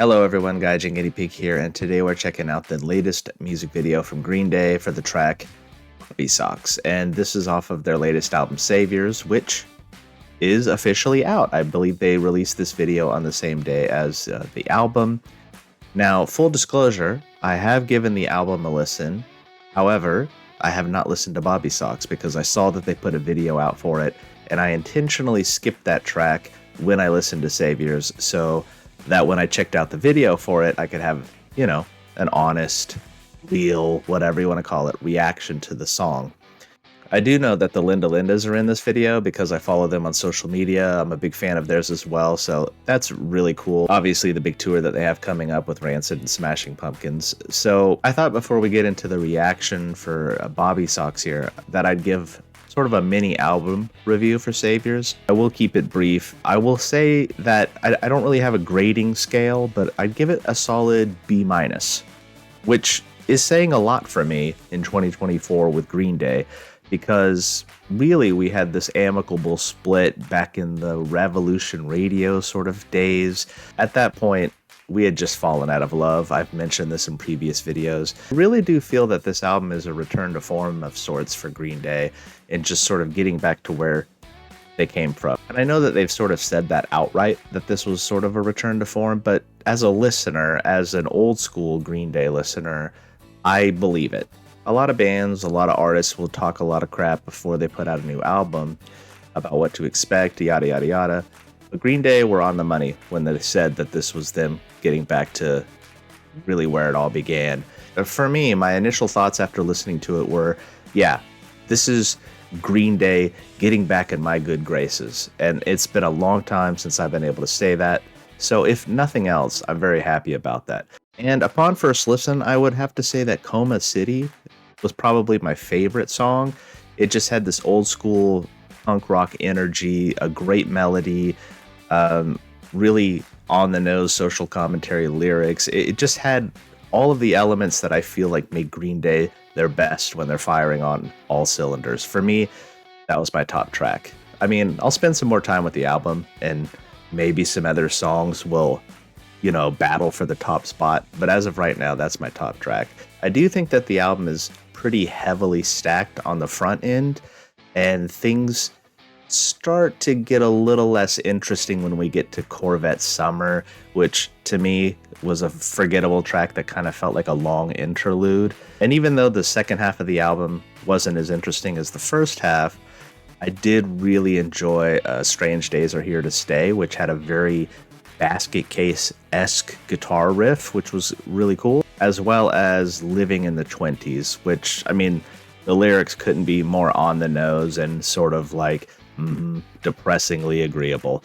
Hello everyone, Gaijin Guinea Pig here, and today we're checking out the latest music video from Green Day for the track Bobbysox. And this is off of their latest album Saviors, which is officially out. I believe they released this video on the same day as the album. Now, full disclosure, I have given the album a listen. However, I have not listened to Bobbysox because I saw that they put a video out for it, and I intentionally skipped that track when I listened to Saviors, so that when I checked out the video for it, I could have, an honest, real, whatever you want to call it, reaction to the song. I do know that the Linda Lindas are in this video because I follow them on social media. I'm a big fan of theirs as well, so that's really cool. Obviously, the big tour that they have coming up with Rancid and Smashing Pumpkins. So I thought before we get into the reaction for Bobbysox here, that I'd give sort of a mini album review for Saviors. I will keep it brief. I will say that I don't really have a grading scale, but I'd give it a solid B-, which is saying a lot for me in 2024 with Green Day, because really we had this amicable split back in the Revolution Radio sort of days. At that point, we had just fallen out of love. I've mentioned this in previous videos. I really do feel that this album is a return to form of sorts for Green Day and just sort of getting back to where they came from. And I know that they've sort of said that outright, that this was sort of a return to form, but as a listener, as an old school Green Day listener, I believe it. A lot of bands, a lot of artists will talk a lot of crap before they put out a new album about what to expect, yada, yada, yada. But Green Day were on the money when they said that this was them getting back to really where it all began. For me, my initial thoughts after listening to it were, yeah, this is Green Day getting back in my good graces. And it's been a long time since I've been able to say that. So if nothing else, I'm very happy about that. And upon first listen, I would have to say that Coma City was probably my favorite song. It just had this old school punk rock energy, a great melody, really on the nose social commentary lyrics. It just had all of the elements that I feel like make Green Day their best when they're firing on all cylinders. For me, that was my top track. I mean, I'll spend some more time with the album and maybe some other songs will, battle for the top spot. But as of right now, that's my top track. I do think that the album is pretty heavily stacked on the front end, and things start to get a little less interesting when we get to Corvette Summer, which to me was a forgettable track that kind of felt like a long interlude. And even though the second half of the album wasn't as interesting as the first half, I did really enjoy Strange Days Are Here to Stay, which had a very Basket Case-esque guitar riff, which was really cool, as well as Living in the 20s, which, I mean, the lyrics couldn't be more on the nose and sort of like depressingly agreeable.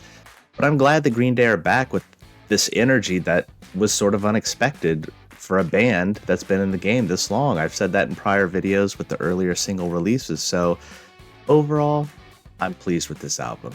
But I'm glad the Green Day are back with this energy that was sort of unexpected for a band that's been in the game this long. I've said that in prior videos with the earlier single releases. So overall, I'm pleased with this album.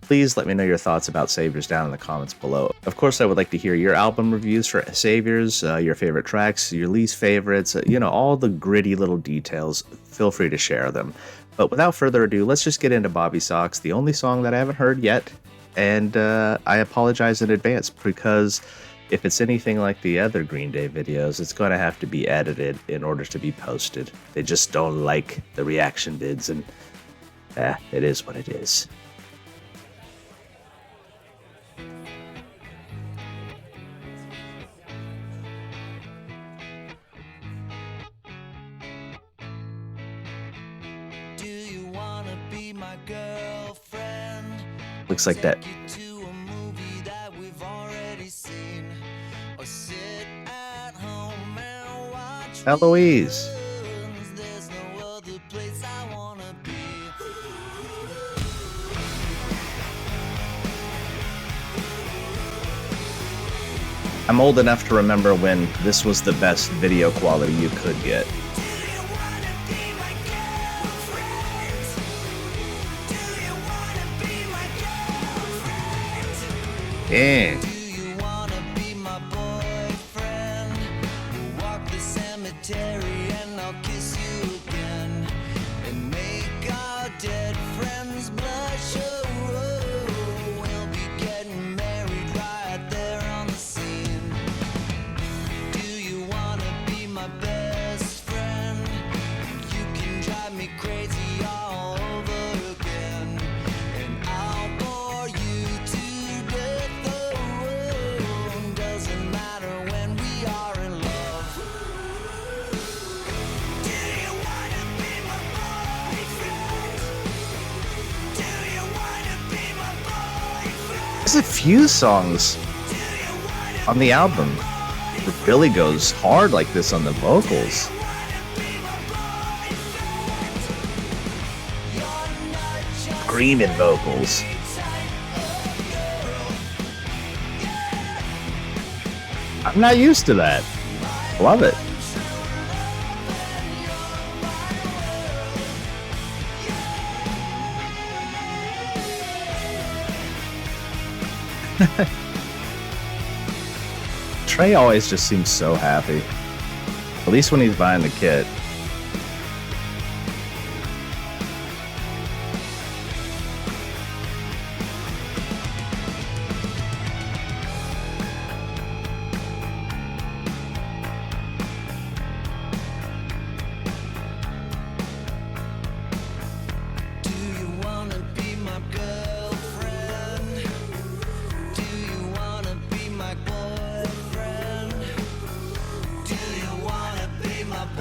Please let me know your thoughts about Saviors down in the comments below. Of course, I would like to hear your album reviews for Saviors, your favorite tracks, your least favorites, all the gritty little details. Feel free to share them. But without further ado, let's just get into Bobbysox, the only song that I haven't heard yet. And I apologize in advance because if it's anything like the other Green Day videos, it's going to have to be edited in order to be posted. They just don't like the reaction vids, and it is what it is. My girlfriend, Looks like that. Eloise. There's no other place I wanna be. I'm old enough to remember when this was the best video quality you could get. Yeah. Do you wanna be my boyfriend? We'll walk the cemetery and I'll kiss you again and make our dead friends blush. Oh, we'll be getting married right there on the scene. There's a few songs on the album where Billy goes hard like this on the vocals. Screaming vocals. I'm not used to that. Love it. Trey always just seems so happy. At least when he's buying the kit.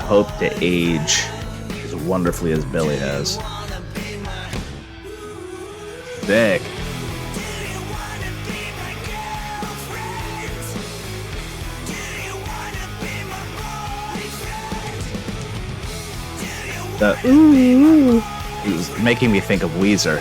Hope to age as wonderfully as Billy has. Sick. The ooh, it was making me think of Weezer.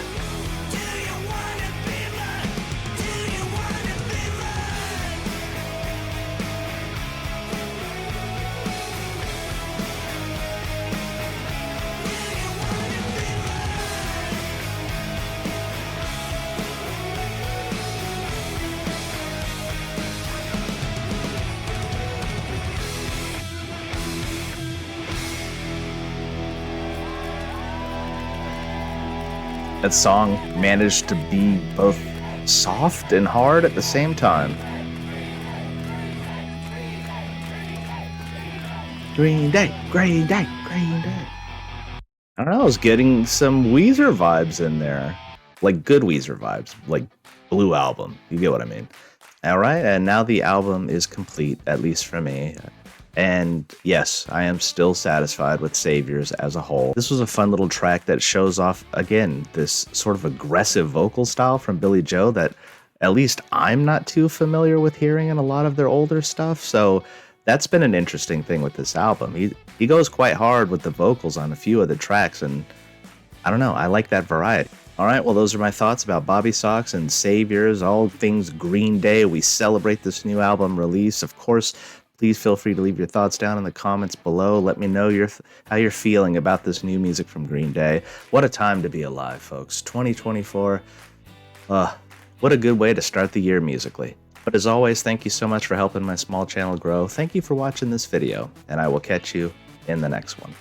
That song managed to be both soft and hard at the same time. Green Day, Green Day, Green Day. I don't know, I was getting some Weezer vibes in there. Like good Weezer vibes, like Blue Album. You get what I mean. All right, and now the album is complete, at least for me. And yes, I am still satisfied with Saviors as a whole. This was a fun little track that shows off, again, this sort of aggressive vocal style from Billy Joe that at least I'm not too familiar with hearing in a lot of their older stuff. So that's been an interesting thing with this album. He goes quite hard with the vocals on a few of the tracks, and I don't know, I like that variety. All right, well, those are my thoughts about Bobby Sox and Saviors, all things Green Day. We celebrate this new album release. Of course, please feel free to leave your thoughts down in the comments below. Let me know how you're feeling about this new music from Green Day. What a time to be alive, folks. 2024. What a good way to start the year musically. But as always, thank you so much for helping my small channel grow. Thank you for watching this video, and I will catch you in the next one.